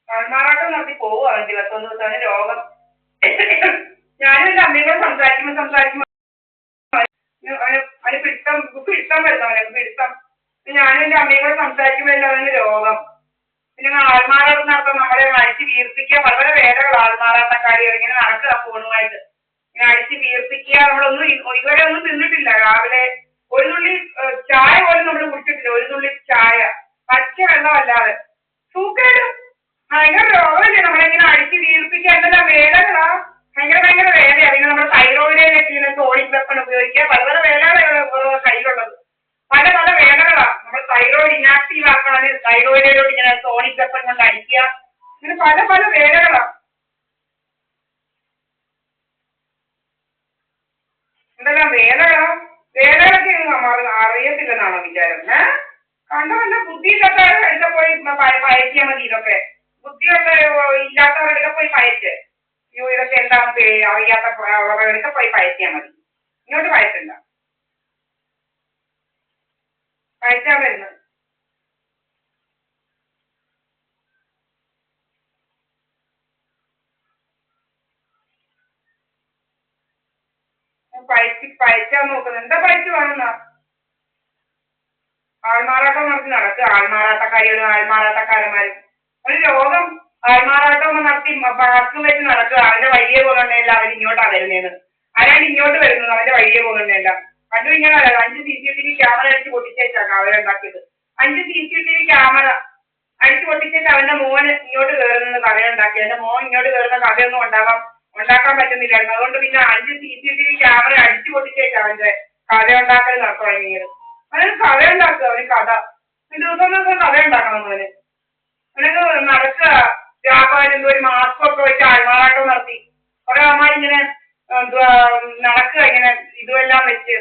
ആൾമാറാട്ടം നടത്തി പോവുകയാണ് 21 ദിവസം രോഗം. ഞാനും എൻ്റെ അമ്മയും കൂടെ സംസാരിക്കുമ്പോൾ അവന് പിടുത്തം വരുന്നു, അവനക്ക് പിടുത്തം. ഞാനും എൻ്റെ അമ്മയും കൂടെ സംസാരിക്കുമ്പോഴല്ലോ അവന് രോഗം. പിന്നെ ആൾമാറാട്ടം നടത്താൻ നമ്മളെ അടിച്ച് വീർപ്പിക്കുക, പല പല വേദകൾ ആൾമാറാട്ടക്കാരികൾ ഇങ്ങനെ നടക്കുക ഫോണുമായിട്ട് ഇങ്ങനെ അടിച്ച് വീർപ്പിക്കുക. നമ്മളൊന്നും ഇതുവരെ ഒന്നും തിന്നിട്ടില്ല. രാവിലെ ഒരു തുള്ളി ചായ പോലും നമ്മൾ കുടിച്ചിട്ടില്ല, ഒരു തുള്ളി ചായ, പച്ച വെള്ളമല്ലാതെ. സൂക്കേട് ഭയങ്കര രോഗമല്ലേ, നമ്മളിങ്ങനെ അടിച്ച് വീർപ്പിക്കുക, എന്തെല്ലാം വേദനകളാ, ഭയങ്കര വേദനയാണ്. പിന്നെ നമ്മുടെ തൈറോയിഡിലേക്ക് ഇങ്ങനെ ടോണിക് വെപ്പൺ ഉപയോഗിക്കുക, പല പല വേദനകളാണ് കയ്യിലുള്ളത്, പല പല വേദനകളാ. നമ്മൾ തൈറോയിഡ് ഇനാക്റ്റീവ് ആക്കാൻ തൈറോയിഡിലോട്ട് ഇങ്ങനെ ടോണിക് വെപ്പൺ കൊണ്ട് അടിക്കുക, ഇങ്ങനെ പല പല വേദനകളാ. എന്തെല്ലാം വേദനകളൊക്കെ അറിയത്തില്ലെന്നാണോ വിചാരം? കണ്ട വല്ല ബുദ്ധിയില്ലാത്തവരുടെ അടുക്ക പോയി പയറ്റിയാൽ മതി. ഇതൊക്കെ ബുദ്ധിയുള്ള ഇല്ലാത്തവരുടെ അടുക്ക പോയി പയറ്റ്. ഇതൊക്കെ എന്താണെന്ന് അറിയാത്തവരുടെ പോയി പയറ്റിയാൽ മതി. ഇങ്ങോട്ട് പയറ്റണ്ട, പയറ്റാൻ വരുന്നത്. പയറ്റാൻ നോക്കുന്നത് എന്താ പയറ്റ് വേണമെന്നാ? ആൾമാറാട്ടം നടത്തി നടക്കുക, ആൾമാറാട്ടക്കാരികളും ആൾമാറാട്ടക്കാരന്മാരും. ഒരു രോഗം ആൾമാറാട്ടം ഒന്ന് നടത്തി പാർക്കും വെച്ച് നടക്കുക. അവന്റെ വഴിയെ പോകുന്നുണ്ടെങ്കിൽ അവൻ ഇങ്ങോട്ടാ വരുന്നേന്ന്, അല്ലാണ്ട് ഇങ്ങോട്ട് വരുന്നത് അവന്റെ വഴിയെ പോകുന്നുണ്ടല്ല. കണ്ടു ഇങ്ങനെ 5 CCTV ക്യാമറ അടിച്ച് പൊട്ടിച്ചേച്ചാണ് അവരുണ്ടാക്കിയത്. 5 CCTV ക്യാമറ അടിച്ചു പൊട്ടിച്ചിട്ട് അവന്റെ മോന് ഇങ്ങോട്ട് കയറുന്ന കഥയുണ്ടാക്കി. എന്റെ മോൻ ഇങ്ങോട്ട് കയറുന്ന കഥയൊന്നും ഉണ്ടാക്കാൻ പറ്റുന്നില്ലായിരുന്നു. അതുകൊണ്ട് പിന്നെ 5 CCTV ക്യാമറ അടിച്ചു പൊട്ടിച്ചേച്ചാ അവന്റെ കഥ ഉണ്ടാക്കൽ തുടങ്ങിയത്. അവനൊരു കഥ ഉണ്ടാക്കുക, അവന് കഥ ദിവസം കഥ ഉണ്ടാക്കണം. അവനക്ക് നടക്കുക, വ്യാപാരം എന്തോ ഒരു മാസ്ക് ഒക്കെ വെച്ച് ആൾമാറാട്ടം നടത്തി. കുറെ അമ്മമാരിങ്ങനെ നടക്കുക, ഇങ്ങനെ ഇതുമെല്ലാം വെച്ച്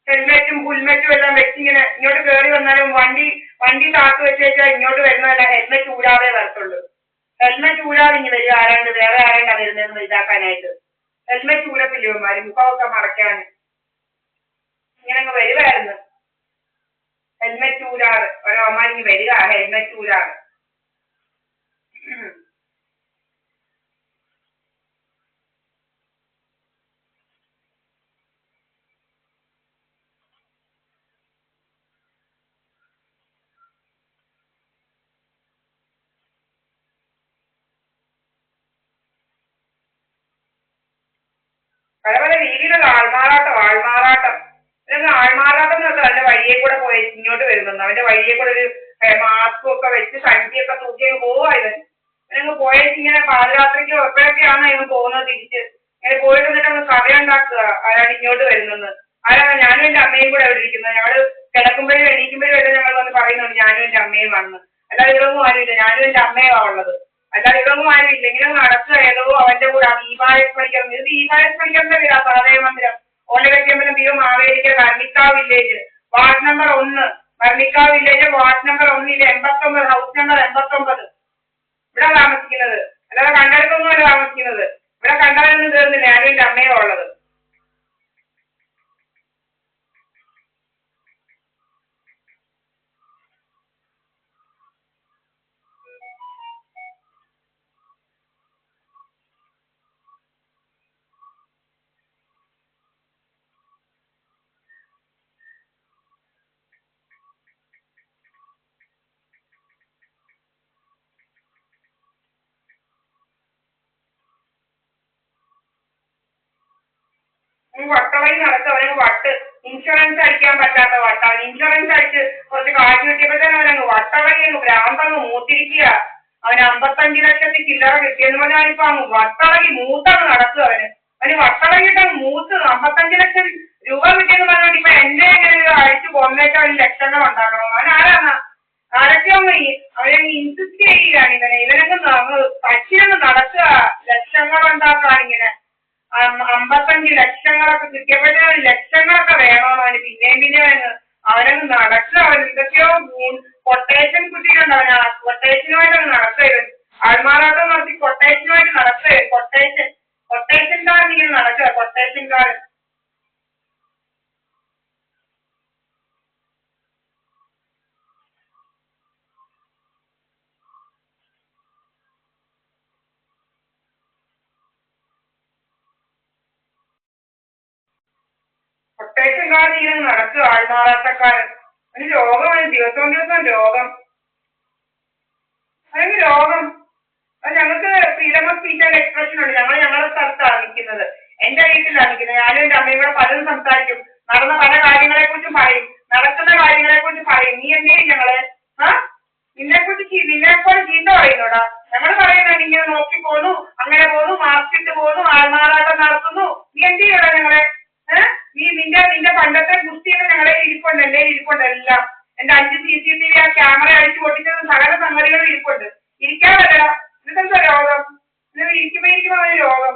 ഹെൽമെറ്റും പുൽമെറ്റും എല്ലാം വെച്ച് ഇങ്ങനെ ഇങ്ങോട്ട് കയറി വന്നാലും വണ്ടി താത്ത് വെച്ച് വെച്ചാൽ ഇങ്ങോട്ട് വരുന്നതല്ല, ഹെൽമെറ്റ് ഊരാതെ വരത്തുള്ളൂ. ഹെൽമെറ്റ് ഊരാതെ ഇങ്ങനെ വരിക, വേറെ ആരാണ്ടാ വരുന്നതെന്ന് ഇതാക്കാനായിട്ട്. ഹെൽമെറ്റ് ഊരത്തില്ല ഇവന്മാര്, മുഖമൊക്കെ മറയ്ക്കാൻ ഇങ്ങനെ അങ്ങ് വരുവായിരുന്നു. ഹെൽമെറ്റ് ഊരാറ് ഓരോ അമ്മാരിങ്ങ് വരിക, ഹെൽമെറ്റ് ഊരാറ്. പല പല രീതിയിലുള്ള ആൾമാറാട്ടം എന്ന് വെച്ചാൽ അവന്റെ വഴിയെ കൂടെ പോയി ഇങ്ങോട്ട് വരുന്നുണ്ട്. അവന്റെ വഴിയെ കൂടെ ഒരു മാസ്കും ഒക്കെ വെച്ച് സഞ്ചിയൊക്കെ തൂക്കി പോവാ ഇവൻ. ഇവനങ്ങ് പോയിട്ട് ഇങ്ങനെ പാദയാത്രയ്ക്ക് എപ്പോഴൊക്കെയാണ് ഇവൻ പോകുന്നത് തിരിച്ച്. ഇങ്ങനെ പോയിട്ട് എന്നിട്ട് അങ്ങ് കഥയുണ്ടാക്കുക, ആരാണ് ഇങ്ങോട്ട് വരുന്നെന്ന്. ആരാണ്? ഞാനും എൻ്റെ അമ്മയും കൂടെ അവിടെ ഇരിക്കുന്നത്. ഞങ്ങള് കിടക്കുമ്പോഴും എണീക്കുമ്പോഴും എല്ലാം ഞങ്ങൾ വന്ന് പറയുന്നുണ്ട് ഞാനും എൻ്റെ അമ്മയും വന്ന്. അല്ലാതെ ഇവിടൊന്നും ആരുമില്ല, ഞാനും എൻ്റെ അമ്മയുമാ ഉള്ളത്. അല്ലാതെ ഇവിടൊന്നും ആരുമില്ല. ഇങ്ങനെ നടക്കുക, ഏതോ അവന്റെ കൂടെ ദീപായസ് പണിക്കർ, ഇത് ദീപായസ് പണിക്കറിന്റെ വീടാ, Sahadeva Mandiram, Olakettiyambalam Deepam Mavelikka, Bharanikkavu village, ward number 1, Bharanikkavu village ward number 1 89, house number 89. ഇവിടെ താമസിക്കുന്നത്. അല്ലാതെ കണ്ടടുത്തൊന്നും അല്ല താമസിക്കുന്നത്. ഇവിടെ കണ്ടവരൊന്നും തീർന്നില്ല, ഞാനും എൻ്റെ അമ്മയോ ഉള്ളത്. വട്ടവഴി നടക്കുക, അവനങ്ങ് ഇൻഷുറൻസ് അടിക്കാൻ പറ്റാത്ത വട്ടാണ്. ഇൻഷുറൻസ് അടിച്ച് കുറച്ച് കാശ് കിട്ടിയപ്പോഴത്തേനും അവനങ്ങ് വട്ടവഴി അങ്ങ് ഭ്രാന്തങ്ങ് മൂത്തിരിക്കുക. അവന് 55 ലക്ഷത്തിൽ ചില്ലറ കിട്ടിയെന്ന് പറഞ്ഞാൽ ഇപ്പൊ അങ്ങ് വട്ടളകി മൂത്തങ്ങ് നടക്കുക. അവന് വട്ടളകിയിട്ട് മൂത്ത് 55 ലക്ഷം രൂപ കിട്ടിയെന്ന് പറഞ്ഞാൽ ഇപ്പൊ എന്നെ എങ്ങനെ അടിച്ച് കൊന്നേറ്റ് അവന് ലക്ഷങ്ങൾ ഉണ്ടാക്കണം. അവൻ ആരാണ്? ആരൊക്കെ അവനെ ഇൻസിസ്റ്റ് ചെയ്യുകയാണ് ഇവനങ്ങ് കച്ചിലങ്ങ് നടക്കുക, ലക്ഷങ്ങൾ ഉണ്ടാക്കാനിങ്ങനെ. 55 ലക്ഷങ്ങളൊക്കെ കിട്ടിയപ്പോഴേ ലക്ഷങ്ങളൊക്കെ വേണമെന്ന് അവന് പിന്നെയും അവനങ്ങ് നടക്കുക. അവൻ എന്തൊക്കെയോ കൊട്ടേഷൻ കിട്ടിയിട്ടുണ്ട്. അവന് കൊട്ടേഷനുമായിട്ട് അങ്ങ് നടക്കുക. ഇവൻ ആൾമാറാട്ടം നടത്തി കൊട്ടേഷനുമായിട്ട് നടക്കുക. കൊട്ടേഷൻകാരൻ ഇങ്ങനെ നടക്കുക, കൊട്ടേഷൻകാരൻ. കാർഡ് ഇങ്ങനെ നടക്കുക ആൾമാറാട്ടക്കാരൻ. ഒരു രോഗമാണ്, ദിവസവും ദിവസവും രോഗം. അതിന് രോഗം. അത് ഞങ്ങൾക്ക് freedom of speech and expression ഉണ്ട്. ഞങ്ങൾ ഞങ്ങളുടെ സ്ഥലത്താണ് നിൽക്കുന്നത്, എന്റെ വീട്ടിലാണ് നിൽക്കുന്നത്. ഞാനും എന്റെ അമ്മയും കൂടെ പലതും സംസാരിക്കും, നടന്ന പല കാര്യങ്ങളെ കുറിച്ചും പറയും, നടക്കുന്ന കാര്യങ്ങളെ കുറിച്ച് പറയും. നീ എന്ത് ചെയ്യും ഞങ്ങള്? നിന്നെക്കൊണ്ട് ചീത്ത പറയുന്നോടാ? ഞങ്ങൾ പറയുന്നത് ഇങ്ങനെ നോക്കി പോന്നു, അങ്ങനെ പോന്നു, മാസ്ക് ഇട്ട് പോന്നു, ആൾമാറാട്ടം നടത്തുന്നു. നീ എന്ത് ചെയ്യൂടാ ഞങ്ങളെ? നീ നിന്റെ പണ്ടത്തെ ഗുസ്തിയൊക്കെ ഞങ്ങളെ ഇരിപ്പുണ്ട്, എന്റെ ഇരിപ്പുണ്ട് എല്ലാം. എന്റെ 5 CCTV ആ ക്യാമറ അടിച്ചു പൊട്ടിച്ചത് സകല സംഗതികളും ഇരിപ്പുണ്ട്. ഇരിക്കാൻ പറ്റടാ. ഇതെന്താ രോഗം? ഇരിക്കുമ്പോ ഒരു രോഗം.